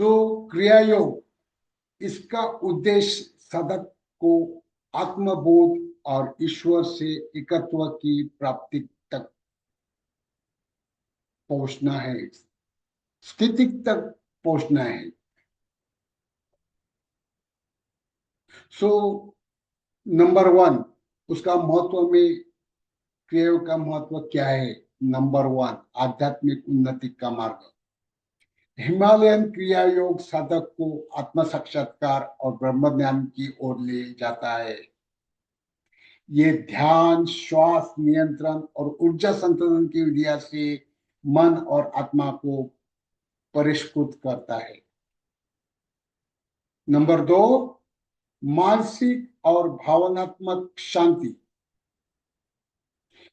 तो क्रिया योग, इसका उद्देश्य साधक को आत्मबोध और ईश्वर से एकत्व की प्राप्ति तक पहुंचना है, स्थिति तक पहुंचना है। सो नंबर वन, उसका महत्व में, क्रिया का महत्व क्या है? नंबर वन, आध्यात्मिक उन्नति का मार्ग। हिमालयन क्रिया योग साधक को आत्म साक्षात्कार और ब्रह्म ज्ञान की ओर ले जाता है। ये ध्यान, श्वास नियंत्रण और ऊर्जा संतुलन की विधिया से मन और आत्मा को परिष्कृत करता है। नंबर दो, मानसिक और भावनात्मक शांति।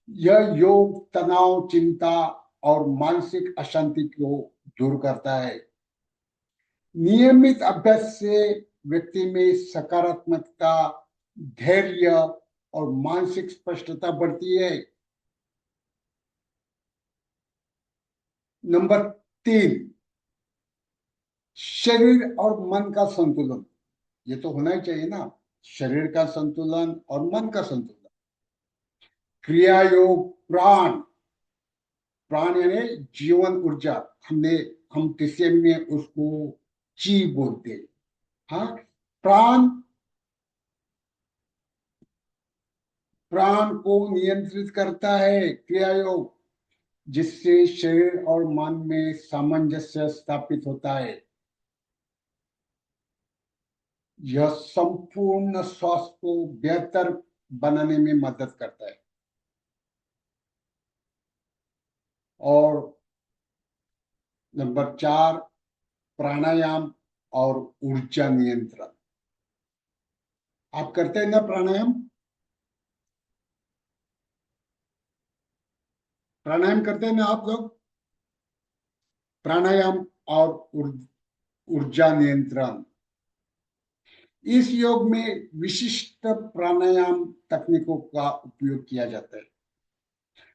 यह योग तनाव, चिंता और मानसिक अशांति को दूर करता है। नियमित अभ्यास से व्यक्ति में सकारात्मकता, धैर्य और मानसिक स्पष्टता बढ़ती है। नंबर तीन, शरीर और मन का संतुलन। ये तो होना ही चाहिए ना, शरीर का संतुलन और मन का संतुलन। क्रिया योग प्राण, प्राण यानी जीवन ऊर्जा, हम टीसीएम में उसको ची बोलते हैं। हाँ, प्राण, प्राण को नियंत्रित करता है क्रिया योग, जिससे शरीर और मन में सामंजस्य स्थापित होता है। यह संपूर्ण स्वास्थ्य को बेहतर बनाने में मदद करता है। और नंबर चार, प्राणायाम और ऊर्जा नियंत्रण। आप करते हैं ना प्राणायाम? प्राणायाम करते हैं ना आप लोग? प्राणायाम और ऊर्जा नियंत्रण। इस योग में विशिष्ट प्राणायाम तकनीकों का उपयोग किया जाता है,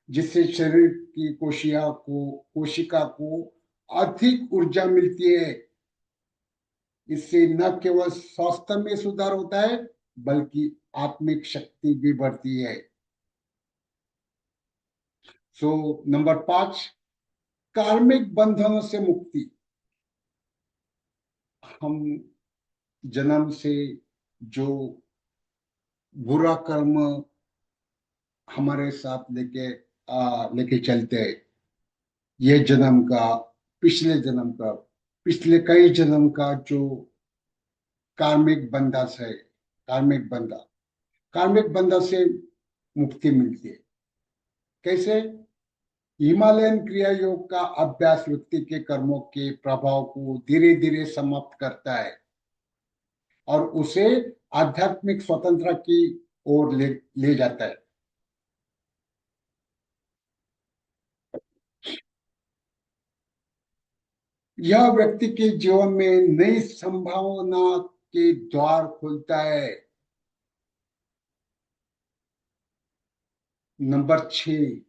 जिससे शरीर की कोशिका को अधिक ऊर्जा मिलती है। इससे न केवल स्वास्थ्य में सुधार होता है, बल्कि आत्मिक शक्ति भी बढ़ती है। नंबर पांच, कार्मिक बंधनों से मुक्ति। हम जन्म से जो बुरा कर्म हमारे साथ लेके चलते हैं, ये जन्म का, पिछले जन्म का, पिछले कई जन्म का जो कार्मिक बंधन है, कार्मिक बंधन से मुक्ति मिलती है। कैसे? हिमालयन क्रिया योग का अभ्यास व्यक्ति के कर्मों के प्रभाव को धीरे धीरे समाप्त करता है और उसे आध्यात्मिक स्वतंत्रता की ओर ले जाता है। यह व्यक्ति के जीवन में नई संभावना के द्वार खोलता है। नंबर 6,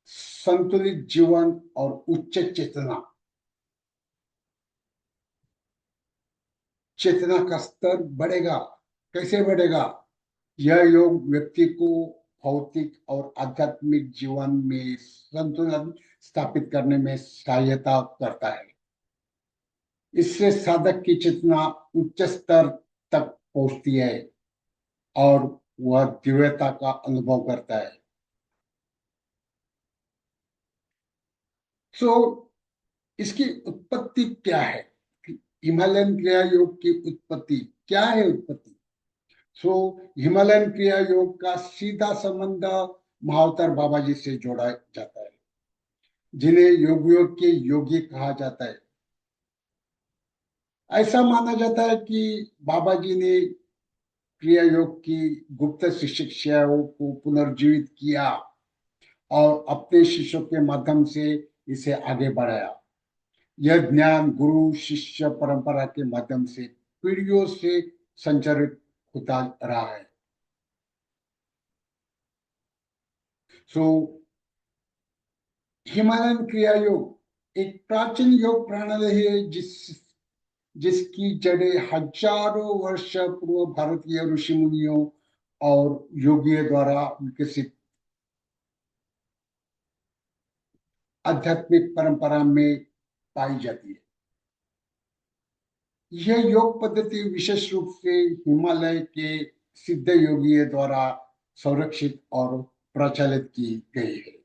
संतुलित जीवन और उच्च चेतना। चेतना का स्तर बढ़ेगा। कैसे बढ़ेगा? यह योग व्यक्ति को भौतिक और आध्यात्मिक जीवन में संतुलन स्थापित करने में सहायता करता है। इससे साधक की चेतना उच्च स्तर तक पहुंचती है और वह दिव्यता का अनुभव करता है। सो इसकी उत्पत्ति क्या है? हिमालयन क्रिया योग की उत्पत्ति क्या है? उत्पत्ति, हिमालयन क्रिया योग का सीधा संबंध महावतार बाबा जी से जोड़ा जाता है, जिन्हें योगियों के योगी कहा जाता है। ऐसा माना जाता है कि बाबा जी ने क्रिया योग की गुप्त शिक्षाओं को पुनर्जीवित किया और अपने शिष्यों के माध्यम से इसे आगे बढ़ाया। यह ज्ञान गुरु शिष्य परंपरा के माध्यम से पीढ़ियों से संचरित होता रहा है। सो हिमालयन क्रिया योग एक प्राचीन योग प्रणाली है, जिसकी जड़ें हजारों वर्ष पूर्व भारतीय ऋषि मुनियों और योगियों द्वारा विकसित आध्यात्मिक परंपरा में पाई जाती है। यह योग पद्धति विशेष रूप से हिमालय के सिद्ध योगियों द्वारा संरक्षित और प्रचलित की गई है।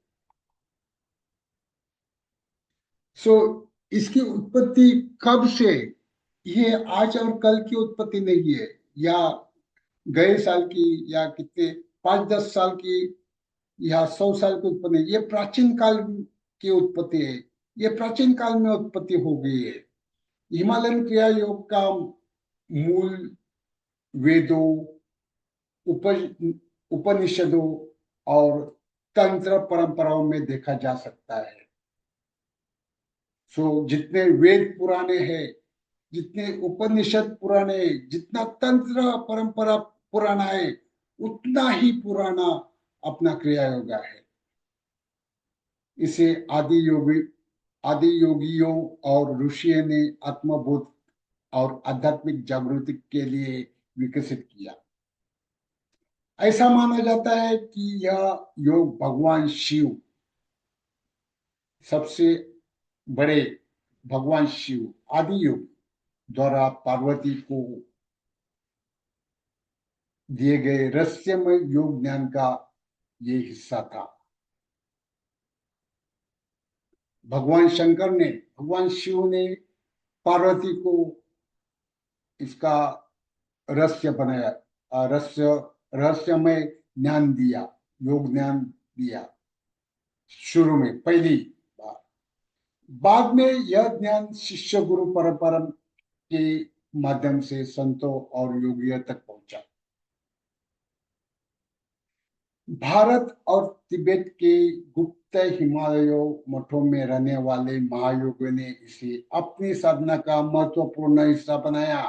सो इसकी उत्पत्ति कब से, ये आज और कल की उत्पत्ति नहीं है, या गए साल की, या कितने 5-10 साल की, या 100 साल की उत्पत्ति, ये प्राचीन काल की उत्पत्ति है। ये प्राचीन काल में उत्पत्ति हो गई है। हिमालयन क्रिया योग का मूल वेदों, उपनिषदों और तंत्र परंपराओं में देखा जा सकता है। सो जितने वेद पुराने हैं, जितने उपनिषद पुराने, जितना तंत्र परंपरा पुराना है, उतना ही पुराना अपना क्रिया योगा है। इसे आदि योगियों और ऋषियों ने आत्मबोध और आध्यात्मिक जागृति के लिए विकसित किया। ऐसा माना जाता है कि यह योग भगवान शिव, सबसे बड़े भगवान शिव आदि योग द्वारा पार्वती को दिए गए रहस्यमय योग ज्ञान का ये हिस्सा था। भगवान शिव ने पार्वती को इसका रहस्य बनाया, रहस्यमय ज्ञान दिया, योग ज्ञान दिया शुरू में पहली बार। बाद में यह ज्ञान शिष्य गुरु परंपरा के माध्यम से संतों और योगियों तक पहुंचा। भारत और तिब्बत के गुप्त हिमालयों मठों में रहने वाले महायोगियों ने इसे अपनी साधना का महत्वपूर्ण हिस्सा बनाया।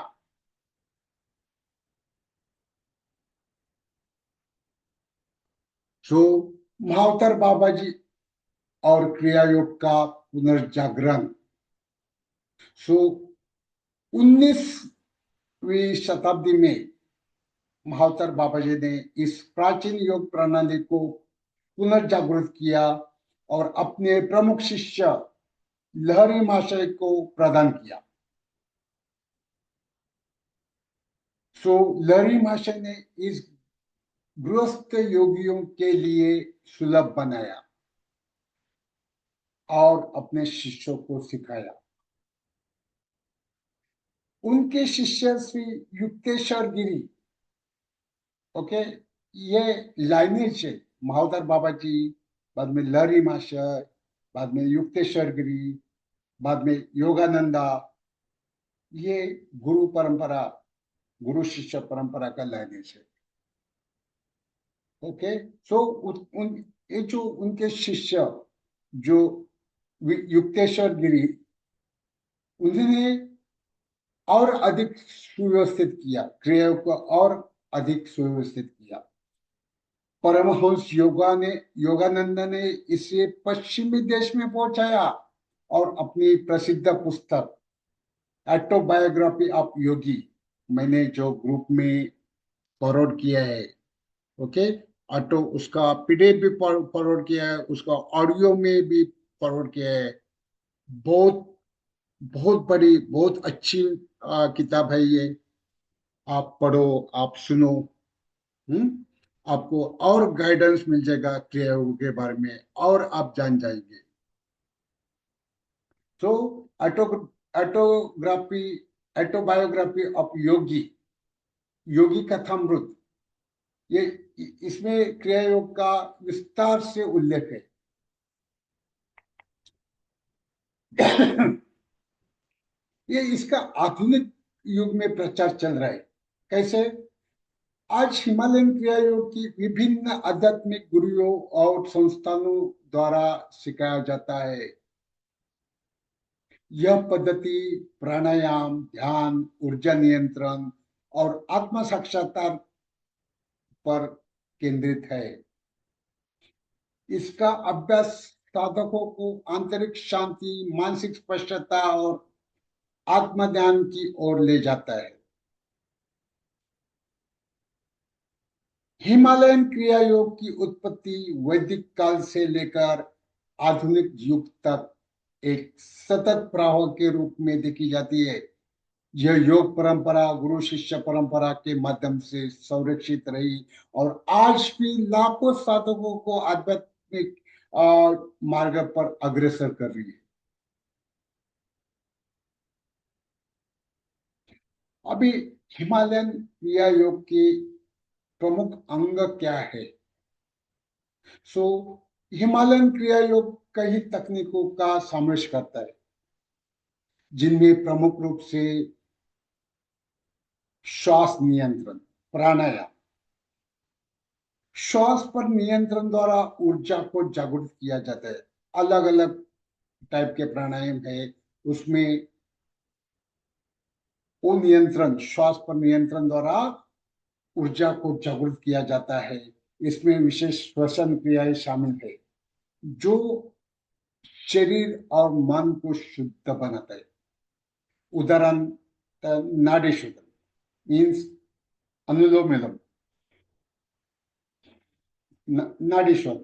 सो महाअवतार बाबा जी और क्रिया योग का पुनर्जागरण। सो 19वीं शताब्दी में महाअवतार बाबा जी ने इस प्राचीन योग प्रणाली को पुनर्जागृत किया और अपने प्रमुख शिष्य लहरी महाशय को प्रदान किया। सो लहरी महाशय ने इस गृहस्थ योगियों के लिए सुलभ बनाया और अपने शिष्यों को सिखाया। उनके शिष्य श्री युक्तेश्वर गिरी, ओके, ये लाइनेज है, महाअवतार बाबा जी, बाद में लहरी महाशय, बाद में युक्तेश्वर गिरी, बाद में योगानंदा, ये गुरु परंपरा, गुरु शिष्य परंपरा का लाइनेज है। ओके, सो ये जो उनके शिष्य जो युक्तेश्वर गिरी, उन्होंने और अधिक सुव्यवस्थित किया, क्रिया को और अधिक सुव्यवस्थित किया। परमहंस योगानंद ने इसे पश्चिमी देश में पहुंचाया और अपनी प्रसिद्ध पुस्तक ऑटोबायोग्राफी ऑफ योगी, मैंने जो ग्रुप में फॉरवर्ड किया है, ओके, ऑटो, उसका पीडीएफ भी फॉरवर्ड किया है, उसका ऑडियो में भी फॉरवर्ड किया है। बहुत बहुत बड़ी, बहुत अच्छी किताब है ये। आप पढ़ो, आप सुनो, हम्म, आपको और गाइडेंस मिल जाएगा क्रिया योग के बारे में, और आप जान जाएंगे। तो ऑटोग्राफी ऑटोबायोग्राफी ऑफ योगी, योगी कथामृत, ये इसमें क्रिया योग का विस्तार से उल्लेख है। ये इसका आधुनिक युग में प्रचार चल रहा है। कैसे? आज हिमालयन क्रिया योग की विभिन्न आध्यात्मिक गुरुओं और संस्थानों द्वारा सिखाया जाता है। यह पद्धति प्राणायाम, ध्यान, ऊर्जा नियंत्रण और आत्म साक्षात्कार पर केंद्रित है। इसका अभ्यास साधकों को आंतरिक शांति, मानसिक स्पष्टता और आत्मज्ञान की ओर ले जाता है। हिमालयन क्रिया योग की उत्पत्ति वैदिक काल से लेकर आधुनिक युग तक एक सतत प्रवाह के रूप में देखी जाती है। यह योग परंपरा गुरु शिष्य परंपरा के माध्यम से संरक्षित रही और आज भी लाखों साधकों को आध्यात्मिक मार्ग पर अग्रसर कर रही है। अभी हिमालयन क्रिया योग के प्रमुख अंग क्या है? सो हिमालयन क्रिया योग कई तकनीकों का समावेश करता है, जिनमें प्रमुख रूप से श्वास नियंत्रण प्राणायाम, श्वास पर नियंत्रण द्वारा ऊर्जा को जागृत किया जाता है। अलग अलग टाइप के प्राणायाम है, उसमें वो नियंत्रण श्वास पर नियंत्रण द्वारा ऊर्जा को जागृत किया जाता है। इसमें विशेष श्वसन क्रियाएं शामिल है जो शरीर और मन को शुद्ध बनाता है। उदाहरण नाड़ी शुद्ध मीन्स अनुलोम विलोम, नाड़ी शुद्ध।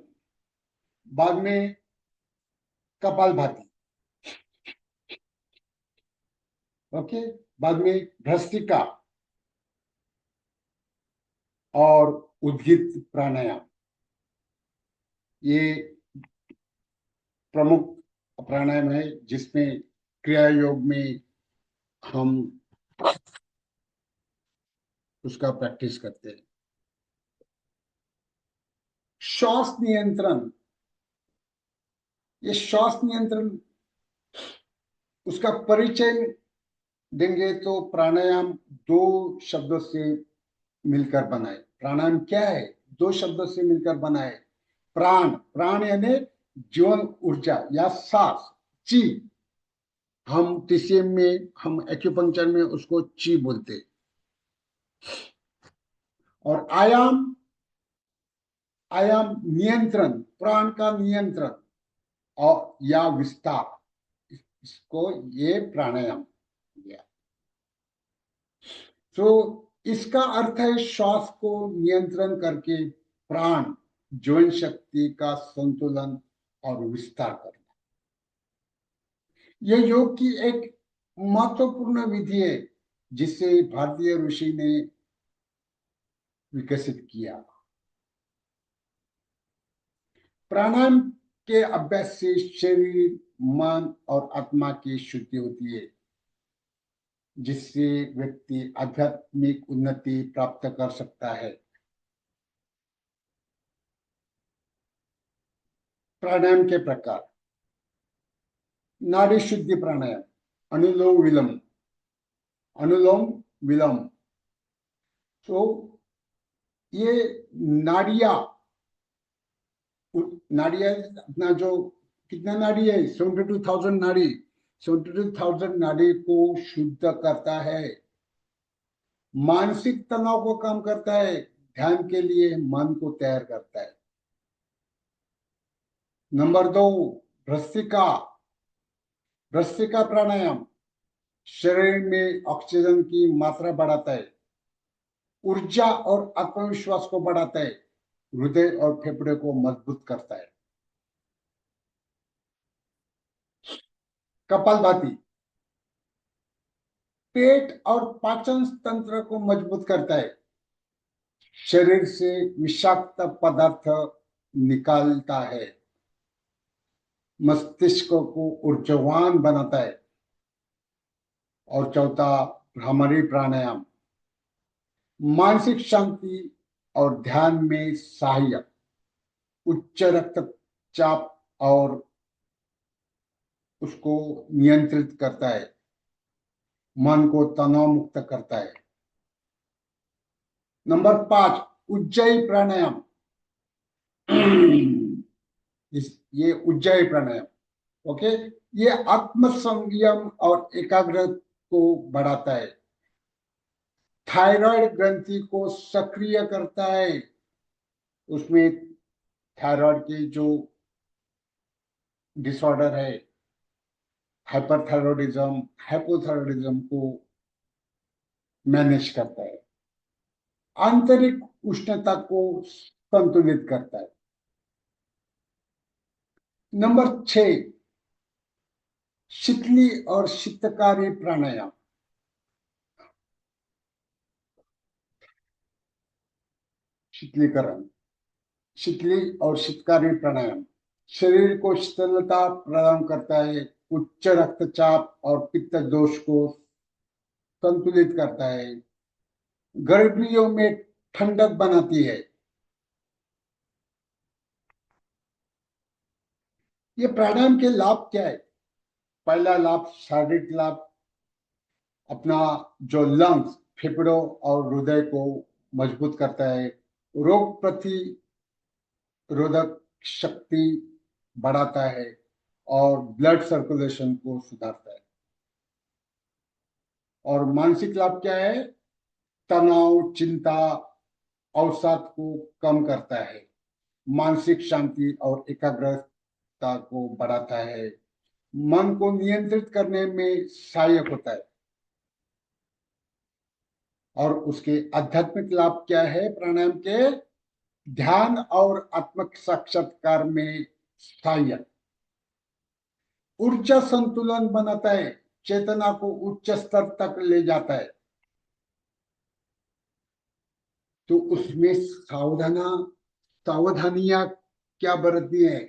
बाद में कपालभाति, ओके। बाद में भ्रस्त्रिका और उद्गीत प्राणायाम, ये प्रमुख प्राणायाम है जिसमें क्रिया योग में हम उसका प्रैक्टिस करते हैं। श्वास नियंत्रण, ये श्वास नियंत्रण उसका परिचय देंगे तो प्राणायाम दो शब्दों से मिलकर बना है। प्राणायाम क्या है? दो शब्दों से मिलकर बना है। प्राण, प्राण यानी जीवन ऊर्जा या सांस, ची। हम टीसीएम में, हम एक्यूपंक्चर में उसको ची बोलते हैं। और आयाम, आयाम नियंत्रण, प्राण का नियंत्रण और या विस्तार, इसको ये प्राणायाम दिया। तो इसका अर्थ है श्वास को नियंत्रण करके प्राण जीवन शक्ति का संतुलन और विस्तार करना। यह योग की एक महत्वपूर्ण विधि है जिसे भारतीय ऋषि ने विकसित किया। प्राणायाम के अभ्यास से शरीर, मन और आत्मा की शुद्धि होती है, जिससे व्यक्ति आध्यात्मिक उन्नति प्राप्त कर सकता है। प्राणायाम के प्रकार: नाड़ी शुद्धि प्राणायाम, अनुलोम विलोम, अनुलोम विलोम। तो ये नाड़िया, नाड़िया अपना जो कितना नाड़ी है, 72,000 नाड़ी, 72,000 नाड़ी को शुद्ध करता है। मानसिक तनाव को कम करता है, ध्यान के लिए मन को तैयार करता है। नंबर 2, भ्रस्त्रिका, भ्रस्त्रिका प्राणायाम शरीर में ऑक्सीजन की मात्रा बढ़ाता है, ऊर्जा और आत्मविश्वास को बढ़ाता है, हृदय और फेफड़े को मजबूत करता है। कपालभाति पेट और पाचन तंत्र को मजबूत करता है, शरीर से विषाक्त पदार्थ निकालता है, मस्तिष्क को ऊर्जावान बनाता है। और चौथा, भ्रामरी प्राणायाम मानसिक शांति और ध्यान में सहायक, उच्च रक्तचाप और उसको नियंत्रित करता है, मन को तनाव मुक्त करता है। नंबर 5, उज्जयी प्राणायाम ये उज्जयी प्राणायाम, ओके। ये आत्म संयम और एकाग्रता को बढ़ाता है, थायराइड ग्रंथि को सक्रिय करता है। उसमें थायराइड की जो डिसऑर्डर है, हाइपरथायरॉयडिज्म, हाइपोथायरॉयडिज्म को मैनेज करता है, आंतरिक उष्णता को संतुलित करता है। नंबर 6, शीतली और शीतकारी प्राणायाम। शीतलीकरण, शीतली और शीतकारी प्राणायाम शरीर को शीतलता प्रदान करता है, उच्च रक्तचाप और पित्त दोष को संतुलित करता है, गर्मियों में ठंडक बनाती है। ये प्राणायाम के लाभ क्या है? पहला लाभ, शारीरिक लाभ, अपना जो लंग्स, फेफड़ों और हृदय को मजबूत करता है, रोग प्रतिरोधक शक्ति बढ़ाता है और ब्लड सर्कुलेशन को सुधारता है। और मानसिक लाभ क्या है? तनाव, चिंता, अवसाद को कम करता है, मानसिक शांति और एकाग्रता को बढ़ाता है, मन को नियंत्रित करने में सहायक होता है। और उसके आध्यात्मिक लाभ क्या है प्राणायाम के? ध्यान और आत्म साक्षात्कार में सहायक, ऊर्जा संतुलन बनाता है, चेतना को उच्च स्तर तक ले जाता है। तो उसमें सावधानियां क्या बरतनी है?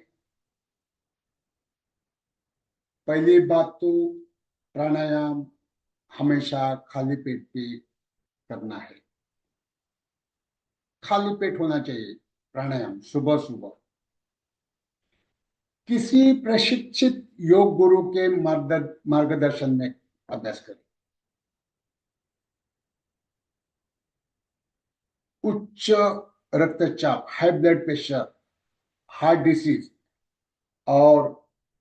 पहली बात तो प्राणायाम हमेशा खाली पेट पे करना है। खाली पेट होना चाहिए प्राणायाम सुबह सुबह। किसी प्रशिक्षित योग गुरु के मार्गदर्शन में अभ्यास करें। उच्च रक्तचाप, high blood pressure, heart disease और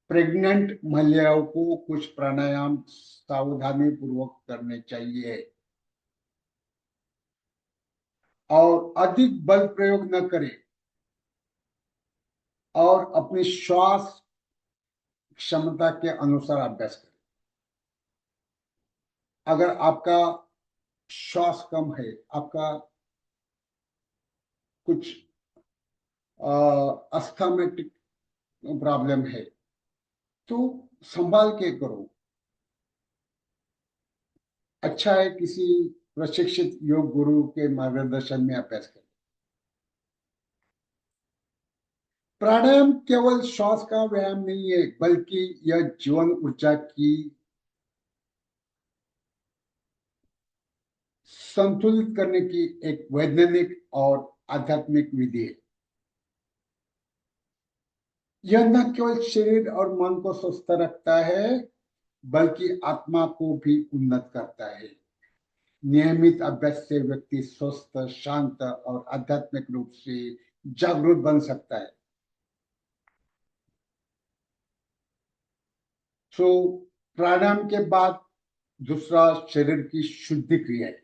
प्रेग्नेंट महिलाओं को कुछ प्राणायाम सावधानी पूर्वक करने चाहिए और अधिक बल प्रयोग न करें और अपनी श्वास क्षमता के अनुसार अभ्यास करें। अगर आपका श्वास कम है, आपका कुछ अस्थमेटिक प्रॉब्लम है, तो संभाल के करो। अच्छा है किसी प्रशिक्षित योग गुरु के मार्गदर्शन में अभ्यास करें। प्राणायाम केवल श्वास का व्यायाम नहीं है, बल्कि यह जीवन ऊर्जा की संतुलित करने की एक वैज्ञानिक और आध्यात्मिक विधि है। यह न केवल शरीर और मन को स्वस्थ रखता है, बल्कि आत्मा को भी उन्नत करता है। नियमित अभ्यास से व्यक्ति स्वस्थ, शांत और आध्यात्मिक रूप से जागरूक बन सकता है। सो प्राणायाम के बाद दूसरा शरीर की शुद्धि क्रिया है।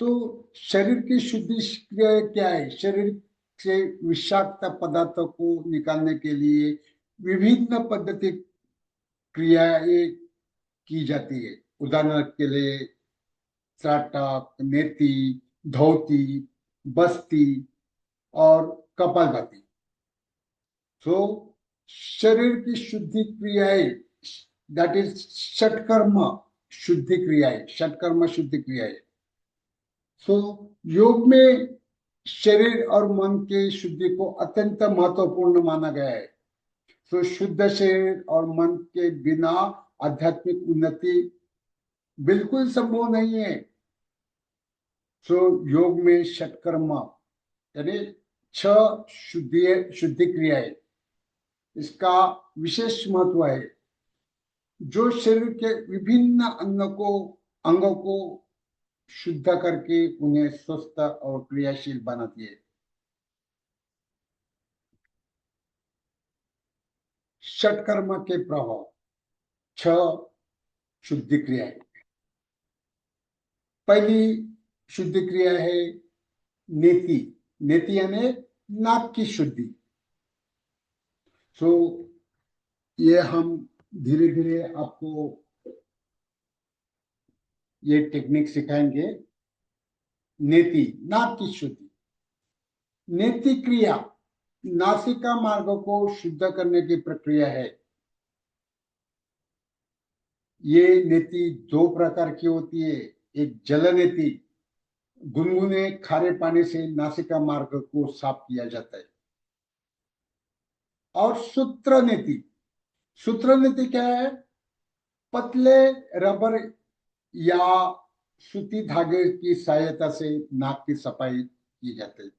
तो शरीर की शुद्धि क्रिया क्या है? शरीर से विषाक्त पदार्थों को निकालने के लिए विभिन्न पद्धति क्रियाएं की जाती है। उदाहरण के लिए त्राटक, नेति, धोती, बस्ती और कपालभाति। तो शरीर की शुद्धि क्रियाएं, दैट इज षटकर्म शुद्धि क्रियाएं, षटकर्म शुद्धि क्रियाएं। सो योग में शरीर और मन की शुद्धि को अत्यंत महत्वपूर्ण माना गया है। सो शुद्ध शरीर और मन के बिना आध्यात्मिक उन्नति बिल्कुल संभव नहीं है। सो योग में षटकर्म यानी 6 शुद्धि क्रियाएं, इसका विशेष महत्व है, जो शरीर के विभिन्न अंगों को शुद्ध करके उन्हें स्वस्थ और क्रियाशील बनाती है। षटकर्म के प्रभाव, 6 शुद्धि क्रियाएं। पहली शुद्धि क्रिया है नेति। नेति यानी नाक की शुद्धि। सो ये हम धीरे धीरे आपको ये टेक्निक सिखाएंगे। नेति, नाक की शुद्धि। नेति क्रिया नासिका मार्ग को शुद्ध करने की प्रक्रिया है। ये नेति दो प्रकार की होती है। एक जल नेति, गुनगुने खारे पानी से नासिका मार्ग को साफ किया जाता है। और सूत्र नीति। सूत्र नीति क्या है? पतले रबर या सूती धागे की सहायता से नाक की सफाई की जाती है।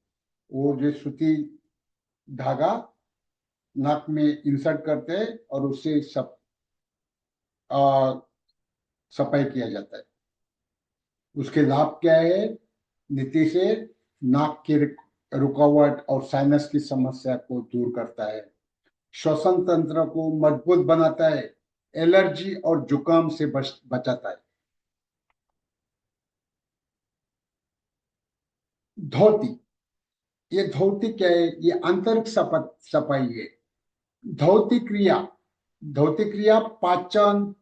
वो जो सूती धागा नाक में इंसर्ट करते हैं और उससे सब सफाई किया जाता है। उसके लाभ क्या है? नीति से नाक की रुकावट और साइनस की समस्या को दूर करता है। श्वसन तंत्र को मजबूत बनाता है। एलर्जी और जुकाम से बचाता है। धोती। ये धोती क्या है? ये आंतरिक सफाई है। धोती क्रिया। धोती क्रिया पाचन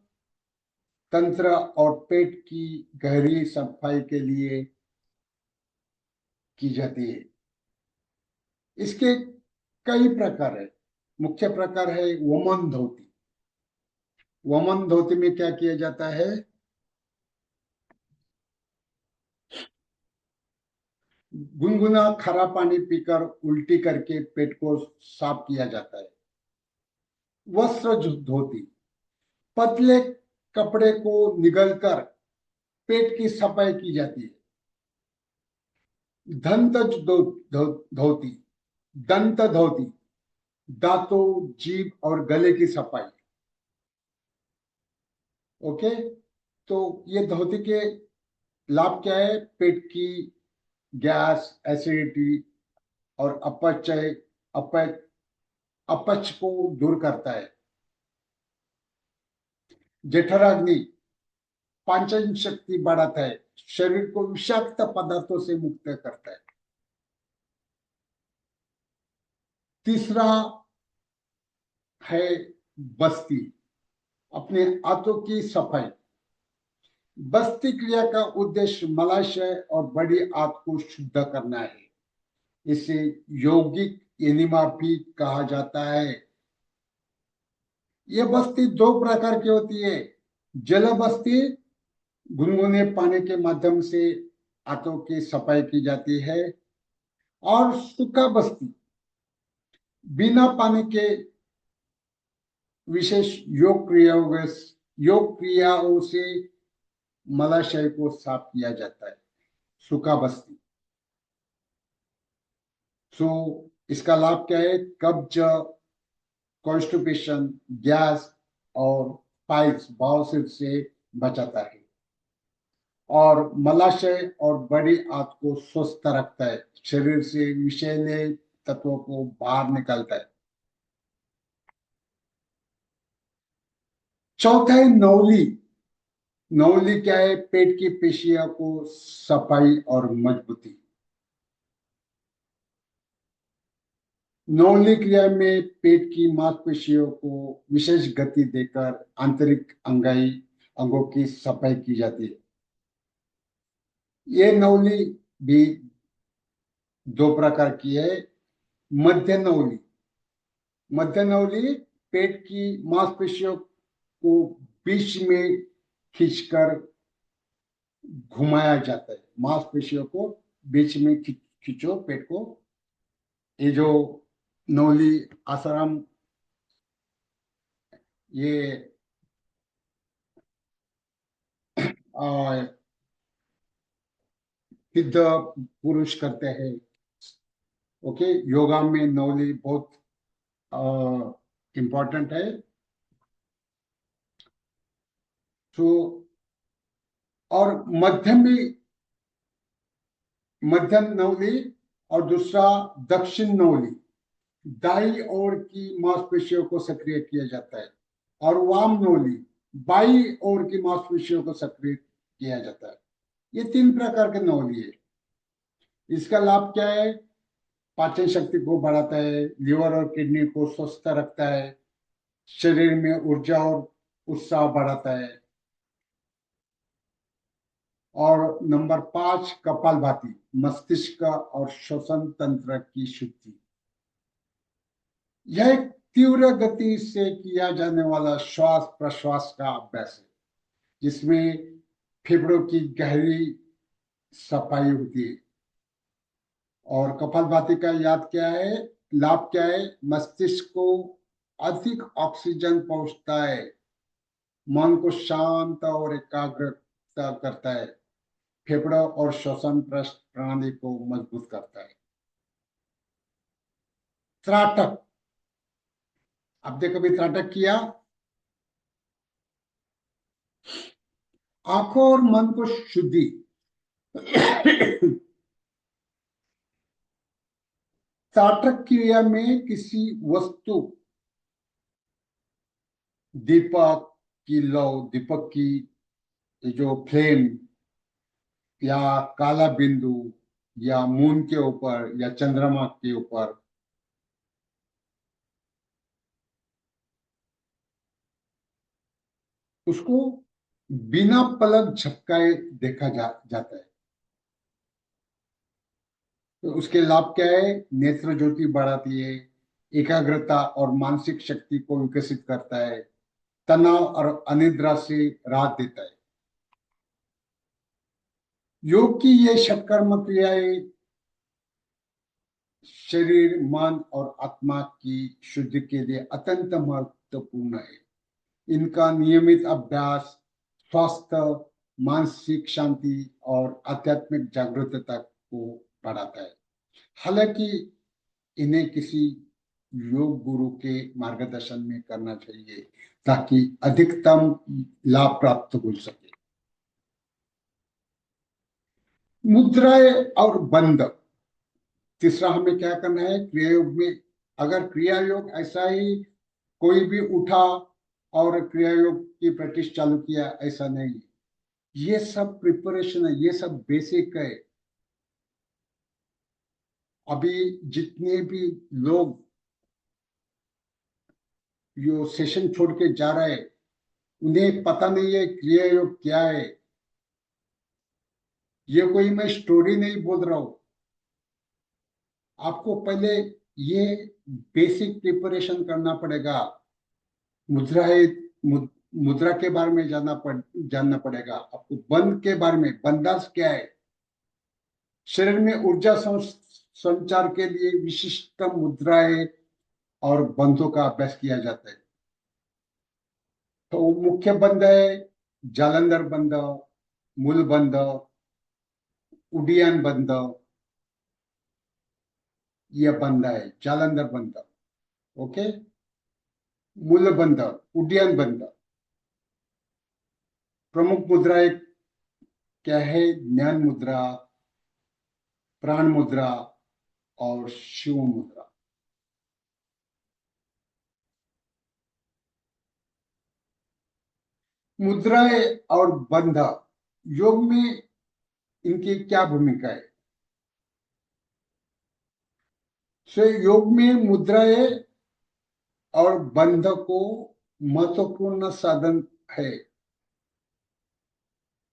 तंत्र और पेट की गहरी सफाई के लिए की जाती है। इसके कई प्रकार है। मुख्य प्रकार है वमन धोती। वमन धोती में क्या किया जाता है? गुनगुना खरा पानी पीकर उल्टी करके पेट को साफ किया जाता है। वस्त्र धोती, पतले कपड़े को निगलकर पेट की सफाई की जाती है। दंत धोती, दंत धोती, दांतों, जीभ और गले की सफाई। ओके, तो ये धोती के लाभ क्या है? पेट की गैस, एसिडिटी और अपचय अपच अपच को दूर करता है। जठराग्नि पाचन शक्ति बढ़ाता है। शरीर को विषाक्त पदार्थों से मुक्त करता है। तीसरा है बस्ती, अपने हाथों की सफाई। बस्ती क्रिया का उद्देश्य मलाशय और बड़ी आंत को शुद्ध करना है। इसे यौगिक एनिमा भी कहा जाता है। यह बस्ती दो प्रकार की होती है। जल बस्ती, गुनगुने पानी के माध्यम से हाथों की सफाई की जाती है। और सूखा बस्ती, बिना पानी के विशेष योग क्रियाओं से मलाशय को साफ किया जाता है। सूखा बस्ती। सो इसका लाभ क्या है? कब्ज, कॉन्स्टिपेशन, गैस और पाइल्स, बवासीर से बचाता है। और मलाशय और बड़ी आंत को स्वस्थ रखता है। शरीर से विषैले तत्वों को बाहर निकालता है। चौथा है नौली। नौली क्या है? पेट की पेशियों को सफाई और मजबूती। नौली क्रिया में पेट की मांसपेशियों को विशेष गति देकर आंतरिक अंगों की सफाई की जाती है। ये नौली भी दो प्रकार की है। मध्य नौली। मध्य नौली पेट की मांसपेशियों को बीच में खींचकर घुमाया जाता है। मांसपेशियों को बीच में खींचो पेट को। ये जो नौली आसाराम, ये सिद्ध पुरुष करते हैं। ओके, योगा में नौली बहुत इम्पोर्टेंट है। तो और मध्यम नौली और दूसरा दक्षिण नौली, दाई ओर की मांसपेशियों को सक्रिय किया जाता है। और वाम नौली, बाई ओर की मांसपेशियों को सक्रिय किया जाता है। ये तीन प्रकार के नौली है। इसका लाभ क्या है? पाचन शक्ति को बढ़ाता है, लिवर और किडनी को स्वस्थ रखता है, शरीर में ऊर्जा और उत्साह बढ़ाता है। और नंबर 5 कपालभाति, मस्तिष्क और श्वसन तंत्र की शुद्धि। यह एक तीव्र गति से किया जाने वाला श्वास प्रश्वास का अभ्यास है, जिसमें फेफड़ों की गहरी सफाई होती है। और कपालभाति का याद क्या है, लाभ क्या है? मस्तिष्क को अधिक ऑक्सीजन पहुंचता है, मन को शांत और एकाग्रता करता है, फेफड़ों और श्वसन प्रणाली को मजबूत करता है। त्राटक, आपने कभी त्राटक किया? आंखों और मन को शुद्धि। त्राटक क्रिया में किसी वस्तु, दीपक की लौ, दीपक की जो फ्लेम या काला बिंदु या मून के ऊपर या चंद्रमा के ऊपर उसको बिना पलक झपकाए देखा जाता है। तो उसके लाभ क्या है? नेत्र ज्योति बढ़ाती है, एकाग्रता और मानसिक शक्ति को विकसित करता है, तनाव और अनिद्रा से राहत देता है। योग की ये षटकर्म क्रियाएं शरीर, मन और आत्मा की शुद्धि के लिए अत्यंत महत्वपूर्ण है। इनका नियमित अभ्यास स्वास्थ्य, मानसिक शांति और आध्यात्मिक जागरूकता को बढ़ाता है। हालांकि इन्हें किसी योग गुरु के मार्गदर्शन में करना चाहिए ताकि अधिकतम लाभ प्राप्त हो सके। मुद्राएं और बंध। तीसरा हमें क्या करना है क्रिया योग में? अगर क्रिया योग ऐसा ही कोई भी उठा और क्रिया योग की प्रैक्टिस चालू किया, ऐसा नहीं। ये सब प्रिपरेशन है, ये सब बेसिक है। अभी जितने भी लोग यो सेशन छोड़ के जा रहे हैं, उन्हें पता नहीं है क्रिया योग क्या है। ये कोई मैं स्टोरी नहीं बोल रहा हूं, आपको पहले ये बेसिक प्रिपरेशन करना पड़ेगा। मुद्रा है, मुद्रा के बारे में जानना पड़ेगा आपको। बंध के बारे में, बंधास क्या है? शरीर में ऊर्जा संचार के लिए विशिष्ट मुद्राएं और बंधों का अभ्यास किया जाता है। तो मुख्य बंध है जालंधर बंध, मूल बंध, उडियान बंध। यह बंध है जालंधर बंध। ओके, मूल बंध, उडियान बंध। प्रमुख मुद्राएं क्या है? ज्ञान मुद्रा, प्राण मुद्रा और शिव मुद्रा। मुद्राएं और बंध योग में इनकी क्या भूमिका है? सो योग में मुद्राएं और बंध को महत्वपूर्ण साधन है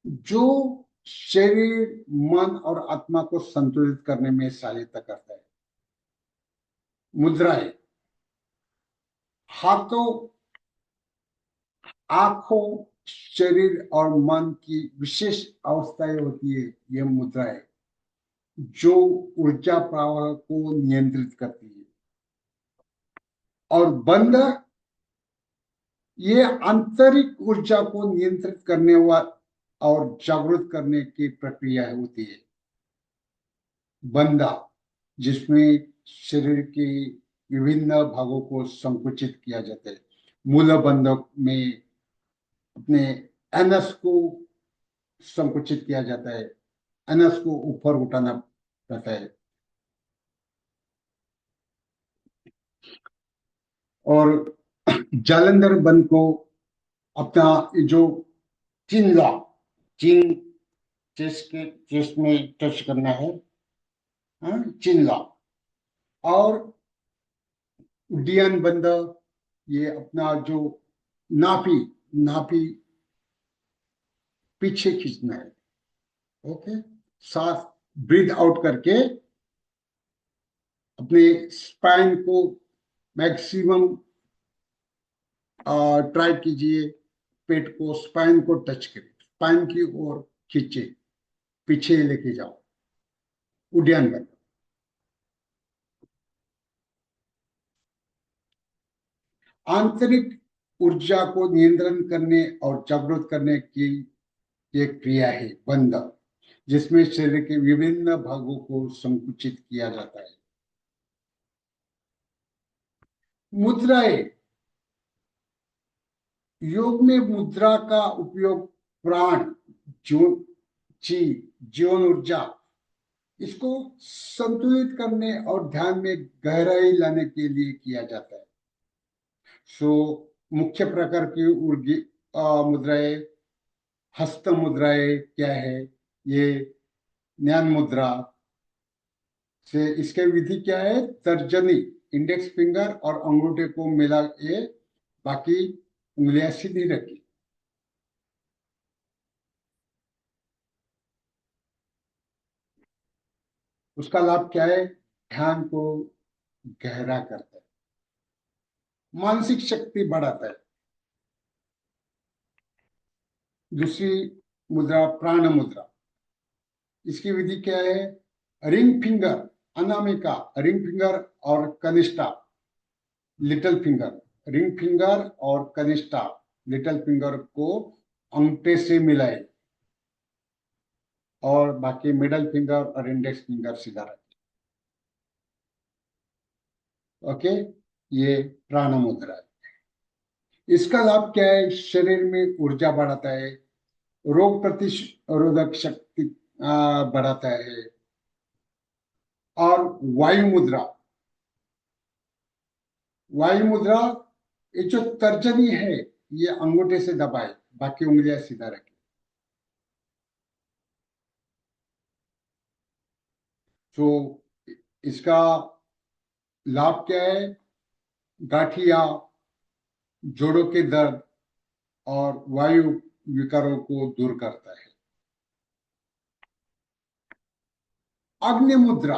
जो शरीर, मन और आत्मा को संतुलित करने में सहायता करता है। मुद्राएं हाथों, आंखों, शरीर और मन की विशेष अवस्थाएं होती है। यह मुद्राएं जो ऊर्जा प्रवाह को नियंत्रित करती है। और बंध ये आंतरिक ऊर्जा को नियंत्रित करने और जागृत करने की प्रक्रिया होती है। बंधा जिसमें शरीर के विभिन्न भागों को संकुचित किया जाता है। मूल बंधक में अपने एनस को संकुचित किया जाता है, एनस को ऊपर उठाना रहता है। और जालंधर बंद को अपना जो चिन लॉक, चिन चेस्ट में टच करना है, चिन लॉक। और उड्डयन बंद ये अपना जो नाभि नाभि पीछे खींचना है। ओके, सांस ब्रीथ आउट करके अपने स्पाइन को मैक्सिमम ट्राई कीजिए, पेट को स्पाइन को टच करिए, स्पाइन की ओर खींचे, पीछे लेके जाओ, उड्डयन बनो। आंतरिक ऊर्जा को नियंत्रण करने और जागृत करने की एक क्रिया है बंध, जिसमें शरीर के विभिन्न भागों को संकुचित किया जाता है। मुद्राएं, योग में मुद्रा का उपयोग प्राण, जीवन, ची जीवन ऊर्जा, इसको संतुलित करने और ध्यान में गहराई लाने के लिए किया जाता है। सो मुख्य प्रकार की मुद्राएं, हस्त मुद्राएं क्या है, ये ज्ञान मुद्रा से इसके विधि क्या है, तर्जनी, इंडेक्स फिंगर और अंगूठे को मिला के बाकी उंगलियां सीधी रखी। उसका लाभ क्या है, ध्यान को गहरा करता है, मानसिक शक्ति बढ़ाता है। दूसरी मुद्रा प्राण मुद्रा, इसकी विधि क्या है, ring finger, Anamika, ring finger और कनिष्ठा, लिटिल फिंगर, रिंग फिंगर और कनिष्ठा, लिटिल फिंगर को अंगूठे से मिलाए और बाकी मिडल फिंगर और इंडेक्स फिंगर सीधा रखें। ओके, ये प्राण मुद्रा है। इसका लाभ क्या है, शरीर में ऊर्जा बढ़ाता है, रोग प्रतिरोधक शक्ति बढ़ाता है। और वायु मुद्रा, वायु मुद्रा, ये जो तर्जनी है ये अंगूठे से दबाए, बाकी उंगलियां सीधा रखें। तो इसका लाभ क्या है, गाठिया, जोड़ों के दर्द और वायु विकारों को दूर करता है। अग्नि मुद्रा,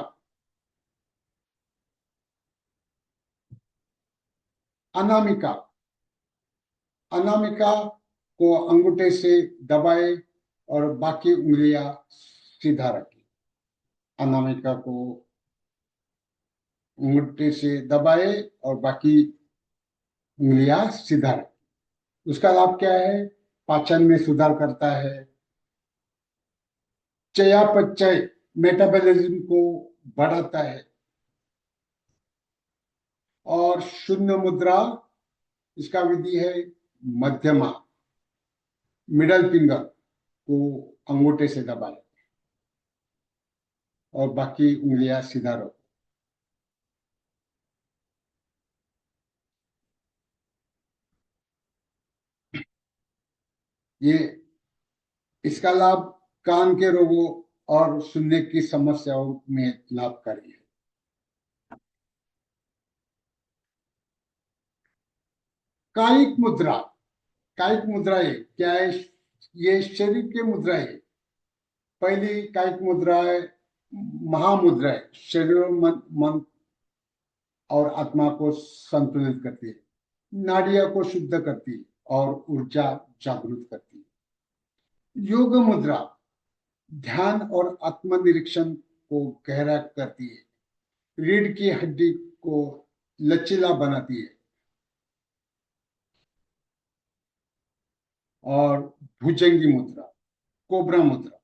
अनामिका, अनामिका को अंगूठे से दबाए और बाकी उंगलियां सीधा रखें। अनामिका को अंगूठे से दबाए और बाकी उंगलियां सीधा रखें। उसका लाभ क्या है, पाचन में सुधार करता है, चयापचय, मेटाबॉलिज्म को बढ़ाता है। और शून्य मुद्रा, इसका विधि है मध्यमा, मिडल फिंगर को अंगूठे से दबाए और बाकी उंगलियां सीधा रखो। ये इसका लाभ कान के रोगों और सुनने की समस्याओं में लाभकारी है। कायिक मुद्रा, कायिक मुद्राएं क्या है, ये शरीर की मुद्राएं। पहली कायिक मुद्रा है महामुद्रा है, शरीर, मन और आत्मा को संतुलित करती है, नाड़ियों को शुद्ध करती है और ऊर्जा जागृत करती है। योग मुद्रा ध्यान और आत्मनिरीक्षण को गहरा करती है, रीढ़ की हड्डी को लचीला बनाती है और भुजंगी मुद्रा, कोबरा मुद्रा,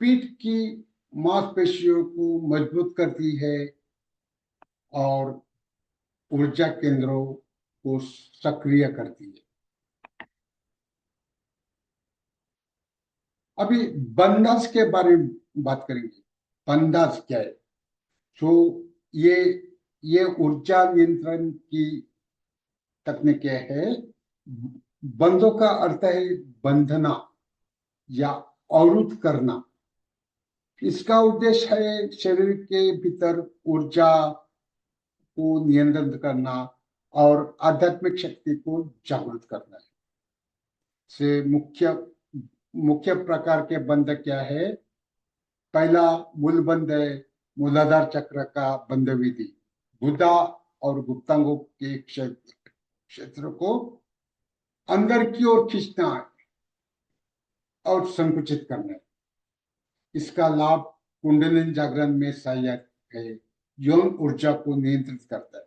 पीठ की मांसपेशियों को मजबूत करती है और ऊर्जा केंद्रों को सक्रिय करती है। अभी बंदास के बारे में बात करेंगे। बंदास क्या है, तो ये ये ऊर्जा नियंत्रण की तकनीक है। बंधों का अर्थ है बंधना या अवरुद्ध करना। इसका उद्देश्य है शरीर के भीतर ऊर्जा को नियंत्रित करना और आध्यात्मिक शक्ति को जागृत करना है। से मुख्य मुख्य प्रकार के बंध क्या है? पहला मूल बंध है मूलाधार चक्र का बंध विधि। गुदा और गुप्तांगों के क्षेत्र को अंदर की ओर खींचना है और संकुचित करना है। इसका लाभ कुंडलिनी जागरण में सहायक है, यौन ऊर्जा को नियंत्रित करता है।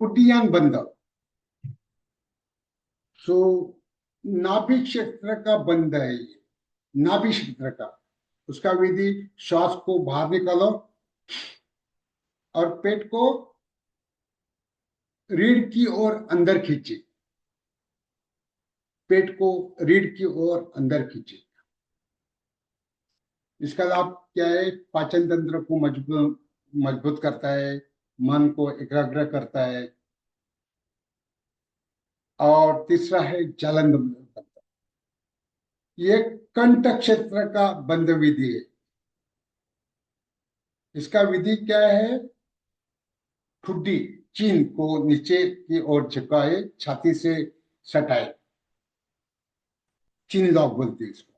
उड्डीयन बंध, सो नाभि क्षेत्र का बंध है ये, नाभि क्षेत्र का। उसका विधि, श्वास को बाहर निकालो और पेट को रीढ़ की ओर अंदर खींचे। पेट को रीढ़ की ओर अंदर खींचे। इसका लाभ क्या है? पाचन तंत्र को मजबूत मजबूत करता है, मन को एकाग्र करता है। और तीसरा है जालंधर बंध। ये कंठ क्षेत्र का बंध विधि है। इसका विधि क्या है? ठुड्डी चीन को नीचे की ओर झुकाए, छाती से सटाए। चीन लॉक बोलते हैं इसको।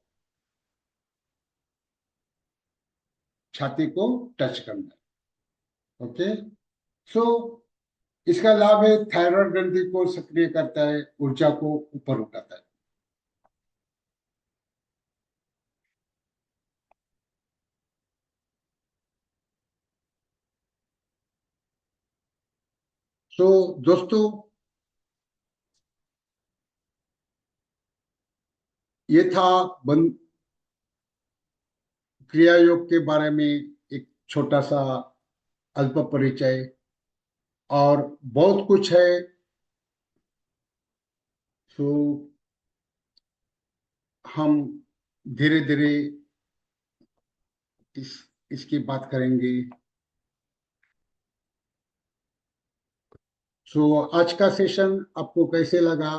छाती को टच करना। ओके, सो इसका लाभ है थायराइड ग्रंथि को सक्रिय करता है, ऊर्जा को ऊपर उठाता है। सो दोस्तों, ये था बंद क्रिया योग के बारे में एक छोटा सा अल्प परिचय। और बहुत कुछ है, सो हम धीरे धीरे इस इसकी बात करेंगे। सो आज का सेशन आपको कैसे लगा?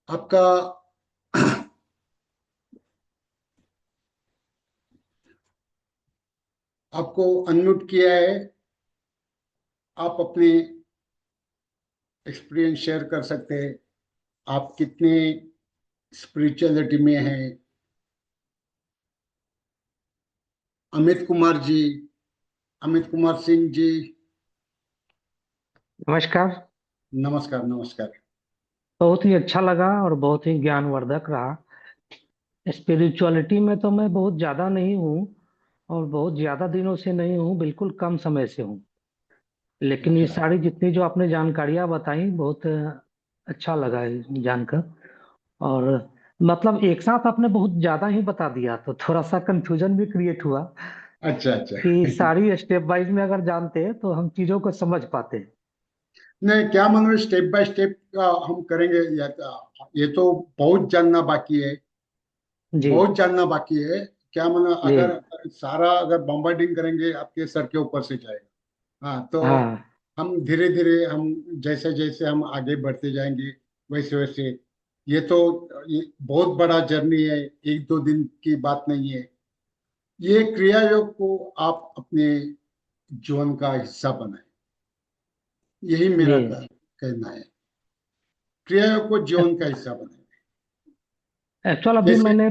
आपका आपको अनम्यूट किया है। आप अपने एक्सपीरियंस शेयर कर सकते हैं। आप कितने स्पिरिचुअलिटी में हैं? अमित कुमार जी, अमित कुमार सिंह जी, नमस्कार। नमस्कार नमस्कार। बहुत ही अच्छा लगा और बहुत ही ज्ञानवर्धक रहा। स्पिरिचुअलिटी में तो मैं बहुत ज्यादा नहीं हूँ और बहुत ज्यादा दिनों से नहीं हूँ, बिल्कुल कम समय से हूँ। लेकिन ये अच्छा सारी जितनी जो आपने जानकारियां बताई, बहुत अच्छा लगा है जानकर। और मतलब एक साथ आपने बहुत ज्यादा ही बता दिया, तो थोड़ा सा कंफ्यूजन भी क्रिएट हुआ अच्छा अच्छा। कि सारी स्टेप वाइज में अगर जानते तो हम चीजों को समझ पाते। नहीं, क्या मानो, स्टेप बाय स्टेप हम करेंगे ये तो बहुत जानना बाकी है। जी बहुत जानना बाकी है। क्या मानो, जी। अगर सारा अगर बॉम्बार्डिंग करेंगे आपके सर के ऊपर से जाएगा। हाँ, तो हाँ हम धीरे धीरे, हम जैसे जैसे हम आगे बढ़ते जाएंगे वैसे वैसे। ये तो ये बहुत बड़ा जर्नी है, एक दो दिन की बात नहीं है। ये क्रिया योग को आप अपने जीवन का हिस्सा बनाए, यही जी। मेरा कहना है। क्रिया योग को जीवन का हिस्सा बनाए। एक्चुअल अभी जैसे, मैंने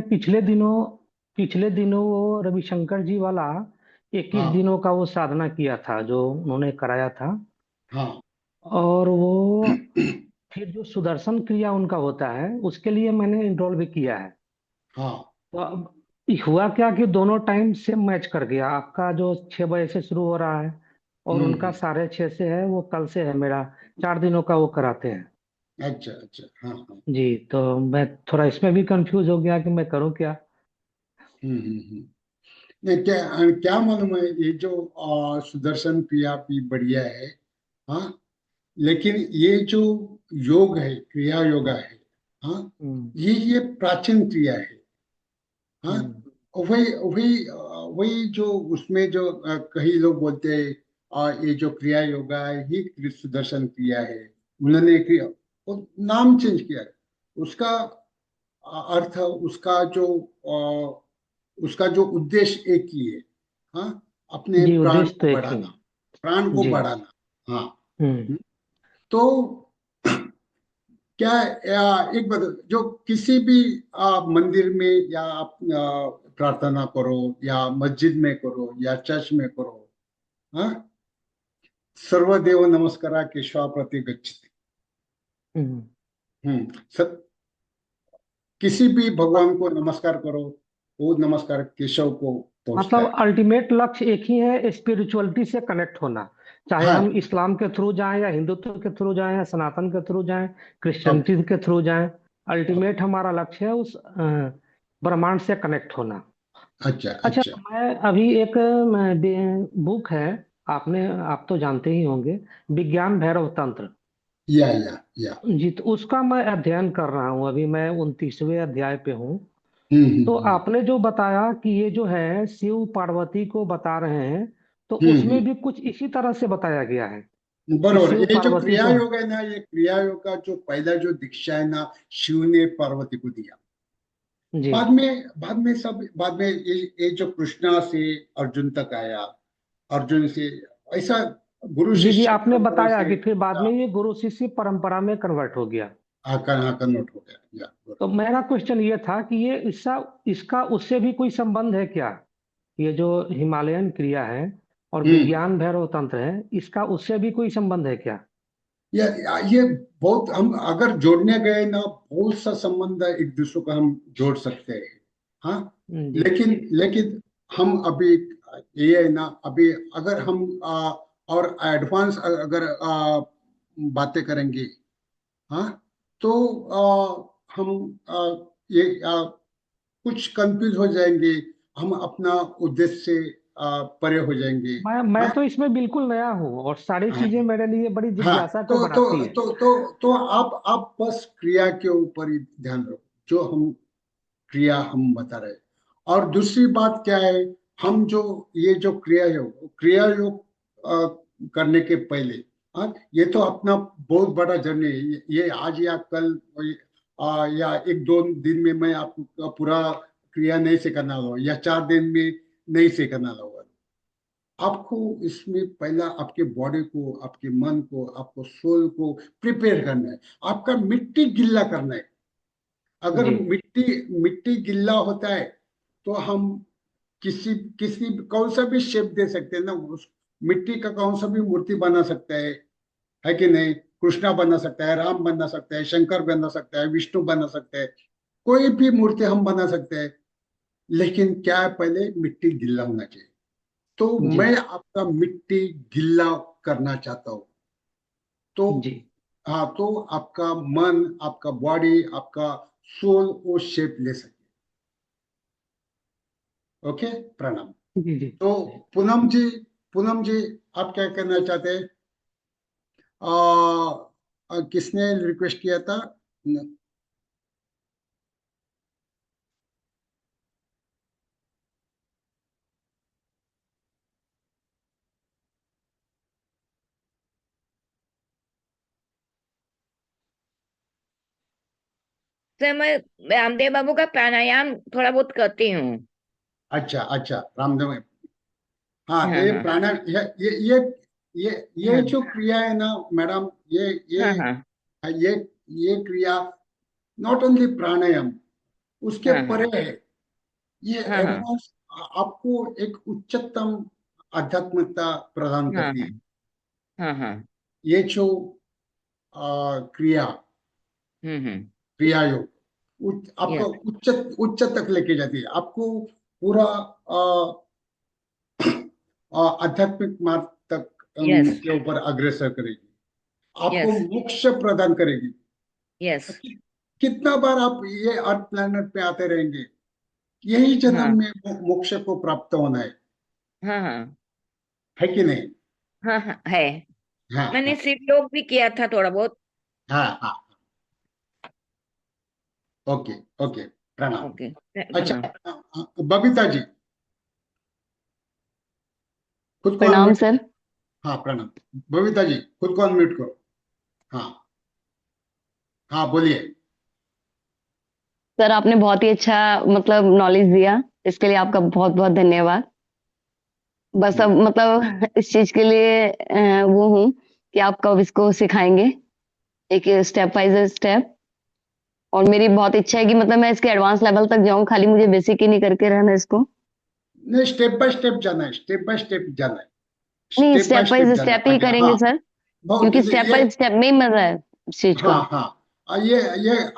पिछले दिनों वो रविशंकर जी वाला 21 हाँ दिनों का वो साधना किया था जो उन्होंने कराया था। हाँ और वो फिर जो सुदर्शन क्रिया उनका होता है उसके लिए मैंने इनरोल भी किया है। हाँ। तो अब हुआ क्या कि दोनों टाइम से मैच कर गया। आपका जो 6 बजे से शुरू हो रहा है और उनका हम्म। 6:30 से है, वो कल से है मेरा। 4 दिनों का वो कराते हैं। अच्छा अच्छा, हाँ हाँ। जी, तो मैं थोड़ा इसमें भी कंफ्यूज हो गया कि मैं करूँ क्या। हम्म। नहीं, क्या क्या मालूम है, ये जो सुदर्शन क्रिया भी बढ़िया है। हाँ, लेकिन ये जो योग है, क्रिया योगा है, हाँ, हम्म ये प्राचीन क्रिया है। हाँ, हम्म वही वही वही जो उसमें जो कई लोग बोलते हैं ये जो क्रिया योगा है ही सुदर्शन क्रिया है। उन्होंने क्रिया वो नाम चेंज किया है। उसका अर्थ, उसका जो उद्देश्य एक ही है। हाँ, अपने जी, प्राण उद्देश्य को तो एक ही बढ़ाना, है। प्राण को जी। बढ़ाना। हाँ। हम्म तो क्या एक बात, जो किसी भी मंदिर में या आप प्रार्थना करो, या मस्जिद में करो, या चर्च में करो, हाँ, सर्वदेव नमस्कारा केशवा प्रति गच्छति। हम्म हम्म सब, किसी भी भगवान को नमस्कार करो, वो नमस्कार केशव को पहुंचता मतलब है। अल्टीमेट लक्ष्य एक ही है, स्पिरिचुअलिटी से कनेक्ट होना। चाहे हाँ, हम इस्लाम के थ्रू जाएं, या हिंदुत्व के थ्रू जाएं, या सनातन के थ्रू जाएं, सब क्रिश्चियनिटी के थ्रू जाएं, सब। अल्टीमेट हमारा लक्ष्य है उस ब्रह्मांड से कनेक्ट होना। अच्छा, अच्छा, अच्छा। मैं अभी एक बुक है, आप तो जानते ही होंगे, विज्ञान भैरव तंत्र। या। जी, तो उसका मैं अध्ययन कर रहा हूँ, अभी मैं 29वें अध्याय पे हूँ। तो हम्म। आपने जो बताया कि ये जो है शिव पार्वती को बता रहे हैं, तो हम्म। उसमें भी कुछ इसी तरह से बताया गया है कि बरोबर, शिव ये जो पार्वती क्रिया को। योग है ना, ये क्रिया योग का जो पहला जो दीक्षा है ना, शिव ने पार्वती को दिया। जी बाद में ये जो कृष्णा से अर्जुन तक आया, अर्जुन से, ऐसा गुरु जी जी, शिष्य आपने परंपरा बताया से कि फिर बाद में ये गुरु शिष्य परंपरा में कन्वर्ट हो गया। आकर नोट हो गया। तो मेरा क्वेश्चन ये था कि ये इसका इसका उससे भी कोई संबंध है क्या? ये जो हिमालयन क्रिया है और हम्म। विज्ञान भैरव तंत्र है, इसका उससे भी कोई संबंध है क्या? ये बहुत, हम अगर जोड़ने गए ना, बहुत सा संबंध एक दूसरे को हम जोड़ सकते हैं। हाँ, जी लेकिन हम अभी, ये है ना, अभी अगर हम और एडवांस अगर बातें करेंगे, हाँ, तो हम ये कुछ कंफ्यूज हो जाएंगे, हम अपना उद्देश्य से परे हो जाएंगे। मैं हाँ, तो इसमें बिल्कुल नया हूँ, और सारी हाँ, चीजें मेरे लिए बड़ी हाँ। जिज्ञासा को बढ़ाती है। तो आप बस क्रिया के ऊपर ही ध्यान रखो, जो हम क्रिया हम बता रहे हैं। और दूसरी बात क्या है, हम जो ये जो क्रिया योग करने के पहले, हाँ, ये तो अपना बहुत बड़ा जर्नी है। ये आज या कल, या एक दो दिन में मैं आपको पूरा क्रिया नहीं सिखाना होगा, या 4 दिन में नहीं सिखाना होगा। आपको इसमें पहला आपके बॉडी को, आपके मन को, आपको सोल को प्रिपेयर करना है। आपका मिट्टी गिल्ला करना है। अगर जी मिट्टी मिट्टी गिल्ला होता है, तो हम किसी किसी कौन सा भी शेप दे सकते हैं ना, उस मिट्टी का कौन सा भी मूर्ति बना सकता है कि नहीं? कृष्णा बना सकता है, राम बना सकता है, शंकर बना सकता है, विष्णु बना सकता है, कोई भी मूर्ति हम बना सकते हैं। लेकिन क्या है, पहले मिट्टी गिल्ला होना चाहिए। तो जी मैं आपका मिट्टी गिल्ला करना चाहता हूँ। तो जी हाँ, तो आपका मन, आपका बॉडी, आपका सोल वो शेप ले सके। ओके, प्रणाम। जी जी। तो पूनम जी, पूनम जी, आप क्या करना चाहते हैं? किसने रिक्वेस्ट किया था? सर मैं रामदेव बाबू का प्राणायाम थोड़ा बहुत करती हूँ। अच्छा, अच्छा, रामदेव। हाँ, तो हाँ ये हाँ प्राणायाम, ये ये हाँ जो क्रिया है ना, मैडम, ये हाँ हाँ ये ये क्रिया नॉट ओनली प्राणायाम, उसके हाँ परे हाँ है। ये हाँ हाँ एडवांस आपको एक उच्चतम आध्यात्मिकता प्रदान हाँ करती है। हाँ हाँ। ये जो क्रिया हम्म। क्रिया योग आपको यस उच्च उच्च तक लेके जाती है। आपको पूरा आध्यात्मिक मार्ग तक यस के ऊपर अग्रसर करेगी। आपको यस मोक्ष प्रदान करेगी। यस। कितना बार आप ये अर्थ प्लैनेट पे आते रहेंगे, यही जन्म हाँ में मोक्ष को प्राप्त होना हाँ हाँ है कि नहीं? हाँ हाँ है। हाँ मैंने हाँ सिट योग भी किया था थोड़ा बहुत। हाँ हाँ। ओके ओके, प्रणाम। ओके, अच्छा, प्रणाम। बबीता जी, खुद को प्रणाम अनम्यूट। सर। हाँ, प्रणाम। बबीता जी, खुद को अनम्यूट करो। हाँ हाँ, बोलिए। सर आपने बहुत ही अच्छा मतलब नॉलेज दिया, इसके लिए आपका बहुत बहुत धन्यवाद। बस अब मतलब इस चीज के लिए वो हूँ कि आप कब इसको सिखाएंगे, एक स्टेप बाय स्टेप। और मेरी बहुत इच्छा है कि मतलब मैं इसके एडवांस लेवल तक जाऊं, खाली मुझे बेसिक ही नहीं करके रहना इसको। नहीं, स्टेप बाय स्टेप जाना है, स्टेप बाय स्टेप जाना है, नहीं, step by step step by जाना स्टेप है। ही आगे, करेंगे हाँ। सर, बहुत क्योंकि स्टेप ये। बाय स्टेप में ही मजा है इस चीज हाँ का। हाँ। ये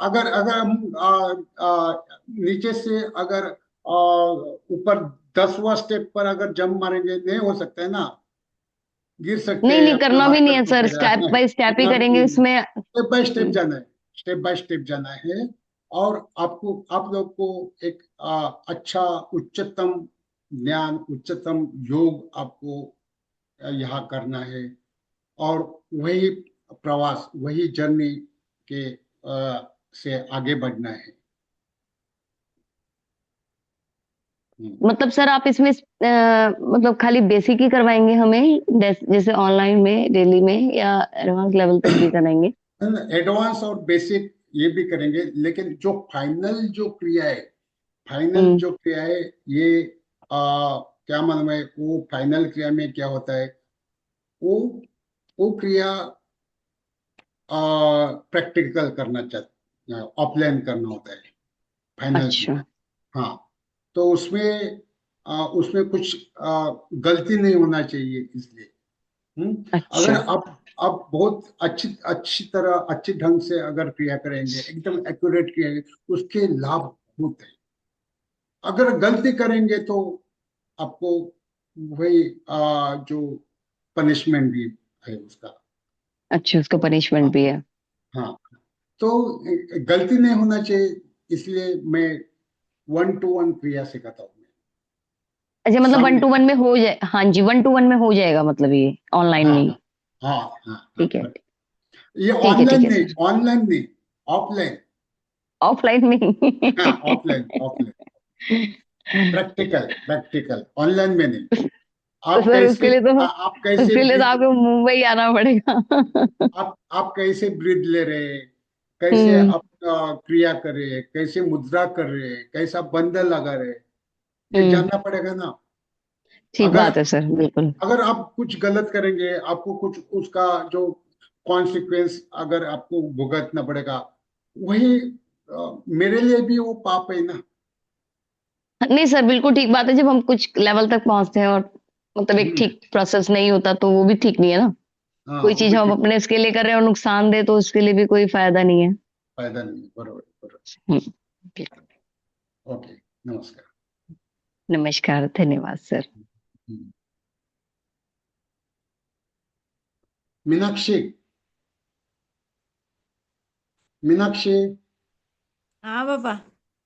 अगर अगर हम नीचे से अगर ऊपर 10वां स्टेप पर अगर जंप मारेंगे, नहीं हो सकता है ना, गिर सकते नहीं हैं, नहीं, अपना करना भी हाथ नहीं पैर है सर, टूटेगा। स्टेप बाय स्टेप ही करना भी करेंगे नहीं है, इसमें। स्टेप बाय स्टेप जाना है, स्टेप बाय स्टेप जाना है। और आपको, आप लोग को एक अच्छा उच्चतम ज्ञान, उच्चतम योग आपको यहाँ करना है। और वही प्रवास, वही जर्नी के से आगे बढ़ना है। हम्म। मतलब सर आप इसमें मतलब खाली बेसिक ही करवाएंगे हमें, जैसे ऑनलाइन में डेली में, या एडवांस लेवल तक भी कराएंगे? एडवांस और बेसिक ये भी करेंगे, लेकिन जो फाइनल जो क्रिया है, फाइनल हम्म। जो क्रिया है, ये क्या मालूम है, वो फाइनल क्रिया में क्या होता है, वो वो क्रिया प्रैक्टिकल करना चाहते, ऑफलाइन करना होता है, फाइनल अच्छा। क्रिया। हाँ, तो उसमें उसमें कुछ गलती नहीं होना चाहिए, इसलिए। अगर अच्छा। आप बहुत अच्छी अच्छी तरह, अच्छी ढंग से अगर क्रिया करेंगे, एकदम एक्यूरेट क्रिया, उसके लाभ बहुत है। अगर गलती करेंगे तो आपको वही जो पनिशमेंट भी है उसका। अच्छा, उसका पनिशमेंट हाँ भी है? हाँ। तो गलती नहीं होना चाहिए, इसलिए मैं 1 to 1 क्रिया सिखाता हूँ मैं, अच्छा, मतलब वन सामने। टू वन में हो जाए, हाँ जी, वन टू वन में हो जाएगा मतलब ये ऑनलाइन हाँ में ही? हाँ हाँ हाँ ठीक है। हाँ। ये ठीक ऑनलाइन है नहीं, सर। ऑनलाइन नहीं, ऑफलाइन। ऑफलाइन में हाँ, ही offline offline, practical practical, online में नहीं। तो आप सर कैसे आप कैसे उसके लिए तो ब्रीथ, आपको मुंबई आना पड़ेगा। आप कैसे ब्रीथ ले रहे हैं, कैसे हम्म। आप क्रिया कर रहे हैं, कैसे मुद्रा कर रहे हैं, कैसा बंधन लगा रहे हैं, ये हम्म। जानना पड़ेगा ना। ठीक अगर बात है सर, बिल्कुल। अगर आप कुछ गलत करेंगे, आपको कुछ उसका जो कॉन्सिक्वेंस अगर आपको भुगतना पड़ेगा, वही मेरे लिए भी वो पाप है ना। नहीं सर, बिल्कुल ठीक बात है, जब हम कुछ लेवल तक पहुंचते हैं और मतलब एक हम्म। ठीक प्रोसेस नहीं होता तो वो भी ठीक नहीं है ना। हाँ, कोई वो चीज भी हम ठीक, अपने इसके लिए कर रहे हैं और नुकसान दे तो उसके लिए भी कोई फायदा नहीं है। फायदा नहीं है, बरोबर बरोबर। हम्म, बिल्कुल। ओके, नमस्कार। नमस्कार, धन्यवाद सर। हम्म। मीनाक्षी, मीनाक्षी। हाँ बाबा।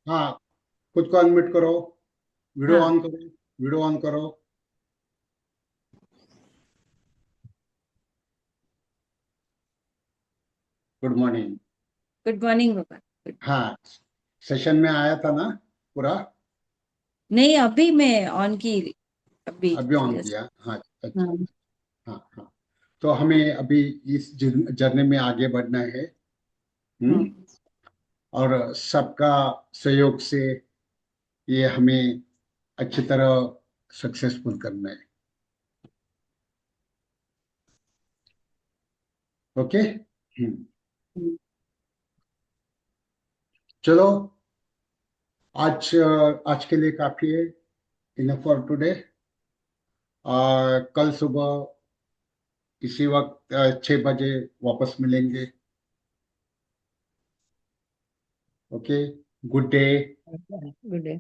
हाँ, खुद को अनम्यूट करो, वीडियो हाँ। ऑन करो, वीडियो ऑन करो। Good morning. गुड मॉर्निंग बाबा। हाँ, सेशन में आया था ना पूरा? नहीं, अभी मैं ऑन की, अभी अभी ऑन just। किया, हाँ। अच्छा, हाँ। हाँ हाँ। तो हमें अभी इस जर्नी में आगे बढ़ना है। हाँ। हम्म। और सबका सहयोग से ये हमें अच्छी तरह सक्सेसफुल करना है। ओके। हम्म। चलो, आज के लिए काफी है, इनफ फॉर टुडे। कल सुबह इसी वक्त 6 बजे वापस मिलेंगे। Okay, good day. Good day.